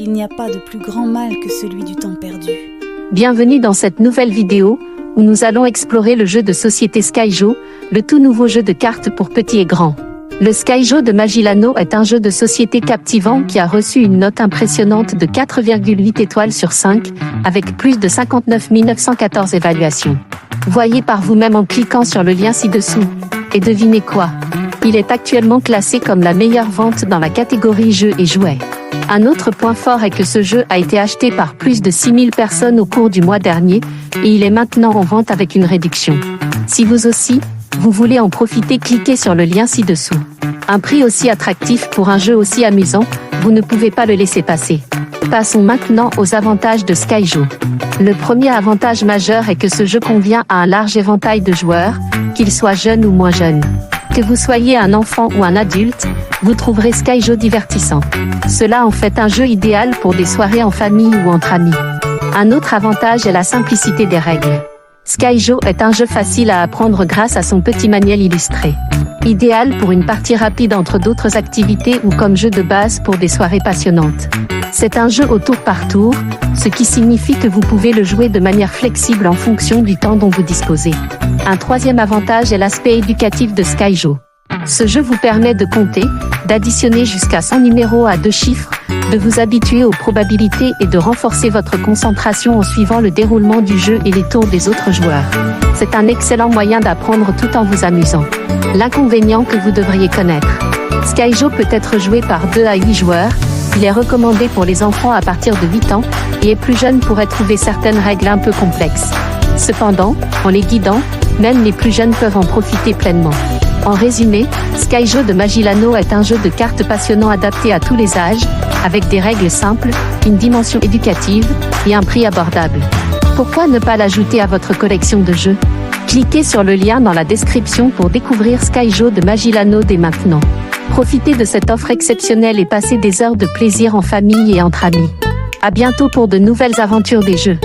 Il n'y a pas de plus grand mal que celui du temps perdu. Bienvenue dans cette nouvelle vidéo, où nous allons explorer le jeu de société Skyjo, le tout nouveau jeu de cartes pour petits et grands. Le Skyjo de Magilano est un jeu de société captivant qui a reçu une note impressionnante de 4,8 étoiles sur 5, avec plus de 59 914 évaluations. Voyez par vous-même en cliquant sur le lien ci-dessous. Et devinez quoi? Il est actuellement classé comme la meilleure vente dans la catégorie jeux et jouets. Un autre point fort est que ce jeu a été acheté par plus de 6000 personnes au cours du mois dernier, et il est maintenant en vente avec une réduction. Si vous aussi, vous voulez en profiter, cliquez sur le lien ci-dessous. Un prix aussi attractif pour un jeu aussi amusant, vous ne pouvez pas le laisser passer. Passons maintenant aux avantages de Skyjo. Le premier avantage majeur est que ce jeu convient à un large éventail de joueurs, qu'ils soient jeunes ou moins jeunes. Que vous soyez un enfant ou un adulte, vous trouverez Skyjo divertissant. Cela en fait un jeu idéal pour des soirées en famille ou entre amis. Un autre avantage est la simplicité des règles. Skyjo est un jeu facile à apprendre grâce à son petit manuel illustré. Idéal pour une partie rapide entre d'autres activités ou comme jeu de base pour des soirées passionnantes. C'est un jeu au tour par tour, ce qui signifie que vous pouvez le jouer de manière flexible en fonction du temps dont vous disposez. Un troisième avantage est l'aspect éducatif de Skyjo. Ce jeu vous permet de compter, d'additionner jusqu'à 100 numéros à 2 chiffres, de vous habituer aux probabilités et de renforcer votre concentration en suivant le déroulement du jeu et les tours des autres joueurs. C'est un excellent moyen d'apprendre tout en vous amusant. L'inconvénient que vous devriez connaître. Skyjo peut être joué par 2 à 8 joueurs. Il est recommandé pour les enfants à partir de 8 ans, et plus jeunes pourraient trouver certaines règles un peu complexes. Cependant, en les guidant, même les plus jeunes peuvent en profiter pleinement. En résumé, Skyjo de Magilano est un jeu de cartes passionnant adapté à tous les âges, avec des règles simples, une dimension éducative, et un prix abordable. Pourquoi ne pas l'ajouter à votre collection de jeux? Cliquez sur le lien dans la description pour découvrir Skyjo de Magilano dès maintenant. Profitez de cette offre exceptionnelle et passez des heures de plaisir en famille et entre amis. À bientôt pour de nouvelles aventures des jeux.